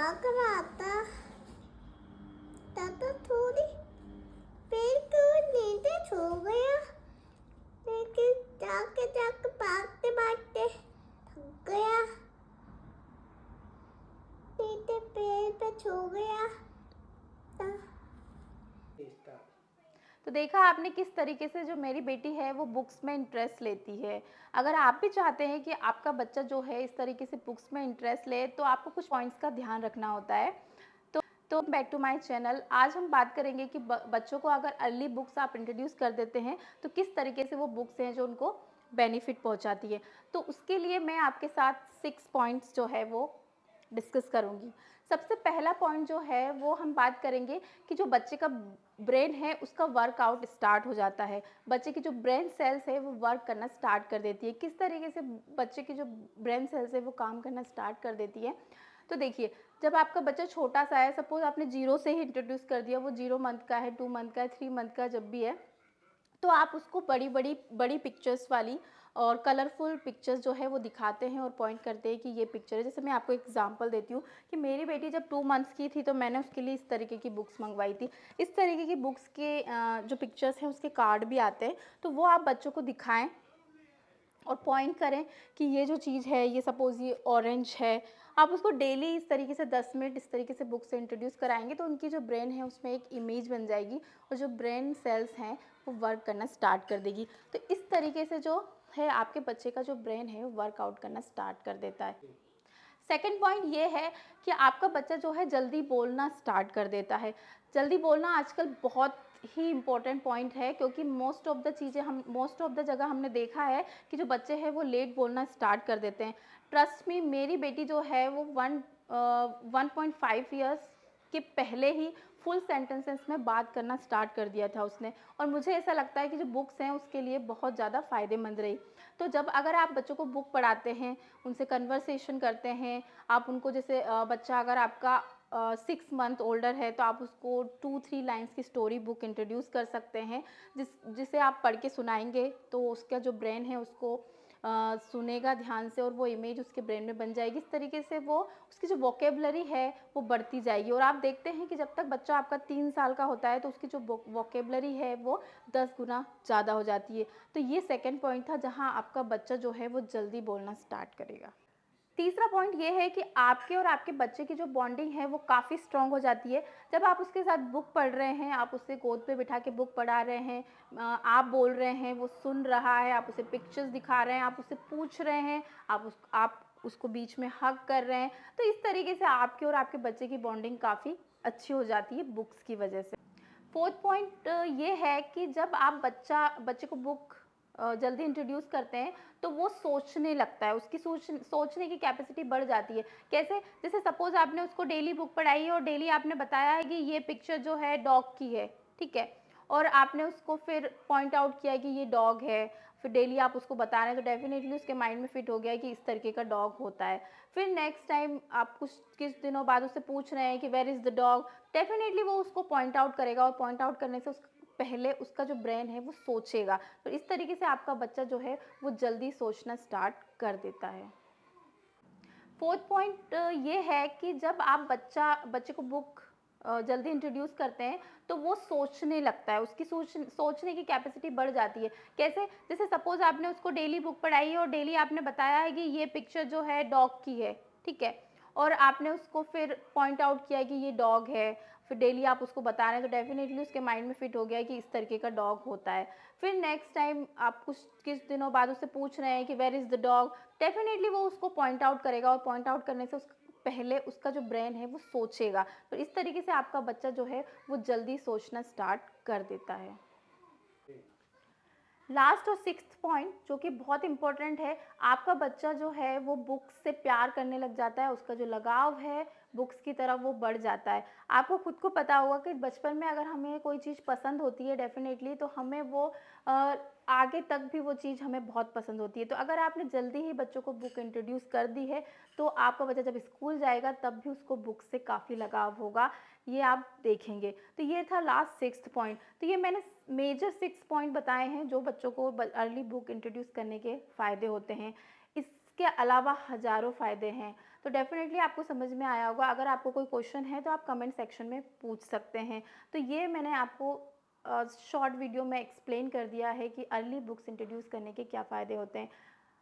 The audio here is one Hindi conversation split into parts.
आकर आता तब थोड़ी पेड़ को नीचे सो गया, लेकिन जाके जाके भागते भागते थक गया, नीचे पेड़ पे सो गया। तो देखा आपने किस तरीके से जो मेरी बेटी है वो बुक्स में इंटरेस्ट लेती है। अगर आप भी चाहते हैं कि आपका बच्चा जो है इस तरीके से बुक्स में इंटरेस्ट ले, तो आपको कुछ पॉइंट्स का ध्यान रखना होता है। तो बैक टू माय चैनल, आज हम बात करेंगे कि बच्चों को अगर अर्ली बुक्स आप इंट्रोड्यूस कर देते हैं तो किस तरीके से वो बुक्स हैं जो उनको बेनिफिट पहुंचाती है। तो उसके लिए मैं आपके साथ 6 पॉइंट्स जो है वो डिस्कस करूंगी। सबसे पहला पॉइंट जो है वो हम बात करेंगे कि जो बच्चे का ब्रेन है उसका वर्कआउट स्टार्ट हो जाता है। बच्चे की जो ब्रेन सेल्स है वो वर्क करना स्टार्ट कर देती है। किस तरीके से बच्चे की जो ब्रेन सेल्स है वो काम करना स्टार्ट कर देती है। तो देखिए, जब आपका बच्चा छोटा सा है, सपोज आपने 0 से ही इंट्रोड्यूस कर दिया, वो 0 मंथ का है, 2 मंथ का है, 3 मंथ का जब भी है, तो आप उसको बड़ी पिक्चर्स वाली और कलरफुल पिक्चर्स जो है वो दिखाते हैं और पॉइंट करते हैं कि ये पिक्चर है। जैसे मैं आपको एग्जांपल देती हूँ कि मेरी बेटी जब 2 मंथ्स की थी तो मैंने उसके लिए इस तरीके की बुक्स मंगवाई थी। इस तरीके की बुक्स के जो पिक्चर्स हैं उसके कार्ड भी आते हैं, तो वो आप बच्चों को दिखाएं और पॉइंट करें कि ये जो चीज़ है, ये सपोज़ ये ऑरेंज है। आप उसको डेली इस तरीके से 10 मिनट इस तरीके से बुक से इंट्रोड्यूस कराएंगे तो उनकी जो ब्रेन है उसमें एक इमेज बन जाएगी और जो ब्रेन सेल्स हैं वो वर्क करना स्टार्ट कर देगी। तो इस तरीके से जो है आपके बच्चे का जो ब्रेन है वो वर्कआउट करना स्टार्ट कर देता है। सेकंड पॉइंट ये है कि आपका बच्चा जो है जल्दी बोलना स्टार्ट कर देता है। जल्दी बोलना आजकल बहुत ही इम्पोर्टेंट पॉइंट है, क्योंकि मोस्ट ऑफ द जगह हमने देखा है कि जो बच्चे हैं वो लेट बोलना स्टार्ट कर देते हैं। ट्रस्ट मी, मेरी बेटी जो है वो 1.5 ईयर्स के पहले ही फुल सेंटेंसेस में बात करना स्टार्ट कर दिया था उसने, और मुझे ऐसा लगता है कि जो बुक्स हैं उसके लिए बहुत ज़्यादा फ़ायदेमंद रही। तो जब अगर आप बच्चों को बुक पढ़ाते हैं, उनसे कन्वर्सेशन करते हैं, आप उनको जैसे बच्चा अगर आपका 6 मंथ ओल्डर है तो आप उसको 2-3 लाइन्स की स्टोरी बुक इंट्रोड्यूस कर सकते हैं, जिसे आप पढ़ के सुनाएंगे तो उसका जो ब्रेन है उसको सुनेगा ध्यान से और वो इमेज उसके ब्रेन में बन जाएगी। इस तरीके से वो उसकी जो वोकेबलरी है वो बढ़ती जाएगी, और आप देखते हैं कि जब तक बच्चा आपका 3 साल का होता है तो उसकी जो वोकेबलरी है वो 10 गुना ज़्यादा हो जाती है। तो ये सेकंड पॉइंट था जहाँ आपका बच्चा जो है वो जल्दी बोलना स्टार्ट करेगा। तीसरा पॉइंट ये है कि आपके और आपके बच्चे की जो बॉन्डिंग है वो काफ़ी स्ट्रॉन्ग हो जाती है। जब आप उसके साथ बुक पढ़ रहे हैं, आप उसे गोद पे बिठा के बुक पढ़ा रहे हैं, आप बोल रहे हैं, वो सुन रहा है, आप उसे पिक्चर्स दिखा रहे हैं, आप उससे पूछ रहे हैं, आप उसको बीच में हग कर रहे हैं, तो इस तरीके से आपके और आपके बच्चे की बॉन्डिंग काफ़ी अच्छी हो जाती है बुक्स की वजह से। फोर्थ पॉइंट ये है कि जब आप बच्चे को बुक जल्दी इंट्रोड्यूस करते हैं तो वो सोचने लगता है, उसकी सोचने की कैपेसिटी बढ़ जाती है। कैसे? जैसे सपोज आपने उसको डेली बुक पढ़ाई है और डेली आपने बताया है कि ये पिक्चर जो है डॉग की है, ठीक है, और आपने उसको फिर पॉइंट आउट किया है कि ये डॉग है, फिर डेली आप उसको बता रहे हैं, तो डेफिनेटली उसके माइंड में फिट हो गया है कि इस तरीके का डॉग होता है। फिर नेक्स्ट टाइम आप किस दिनों बाद उससे पूछ रहे हैं कि where is the dog, definitely वो उसको पॉइंट आउट करेगा, और पॉइंट आउट करने से पहले उसका जो ब्रेन है वो सोचेगा। तो इस तरीके से आपका बच्चा जो है वो जल्दी सोचना स्टार्ट कर देता है। फोर्थ पॉइंट ये है कि जब आप बच्चे को बुक जल्दी इंट्रोड्यूस करते हैं तो वो सोचने लगता है, उसकी सोचने की कैपेसिटी बढ़ जाती है। कैसे? जैसे सपोज आपने उसको डेली बुक पढ़ाई है और डेली आपने बताया है कि ये पिक्चर जो है डॉग की है, ठीक है, और आपने उसको फिर पॉइंट आउट किया कि ये डॉग है, फिर डेली आप उसको बता रहे हैं, तो डेफिनेटली उसके माइंड में फिट हो गया है कि इस तरीके का डॉग होता है। फिर नेक्स्ट टाइम आप किस दिनों बाद उससे पूछ रहे हैं कि where is the dog, definitely वो उसको पॉइंट आउट करेगा, और पॉइंट आउट करने से पहले उसका जो ब्रेन है वो सोचेगा। तो इस तरीके से आपका बच्चा जो है वो जल्दी सोचना स्टार्ट कर देता है। लास्ट और सिक्स्थ पॉइंट जो कि बहुत इंपॉर्टेंट है, आपका बच्चा जो है वो बुक्स से प्यार करने लग जाता है, उसका जो लगाव है बुक्स की तरफ वो बढ़ जाता है। आपको खुद को पता होगा कि बचपन में अगर हमें कोई चीज़ पसंद होती है डेफिनेटली, तो हमें वो आगे तक भी वो चीज़ हमें बहुत पसंद होती है। तो अगर आपने जल्दी ही बच्चों को बुक इंट्रोड्यूस कर दी है तो आपका बच्चा जब स्कूल जाएगा तब भी उसको बुक से काफ़ी लगाव होगा, ये आप देखेंगे। तो ये था लास्ट सिक्स्थ पॉइंट। तो ये मैंने मेजर 6 पॉइंट बताए हैं जो बच्चों को अर्ली बुक इंट्रोड्यूस करने के फ़ायदे होते हैं। इसके अलावा हज़ारों फ़ायदे हैं। तो डेफ़िनेटली आपको समझ में आया होगा। अगर आपको कोई क्वेश्चन है तो आप कमेंट सेक्शन में पूछ सकते हैं। तो ये मैंने आपको शॉर्ट वीडियो में एक्सप्लेन कर दिया है कि अर्ली बुक्स इंट्रोड्यूस करने के क्या फ़ायदे होते हैं।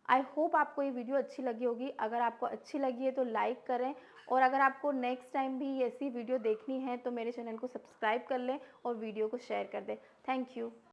आई होप आपको ये वीडियो अच्छी लगी होगी। अगर आपको अच्छी लगी है तो लाइक करें, और अगर आपको नेक्स्ट टाइम भी ऐसी वीडियो देखनी है तो मेरे चैनल को सब्सक्राइब कर लें और वीडियो को शेयर कर दें। Thank you.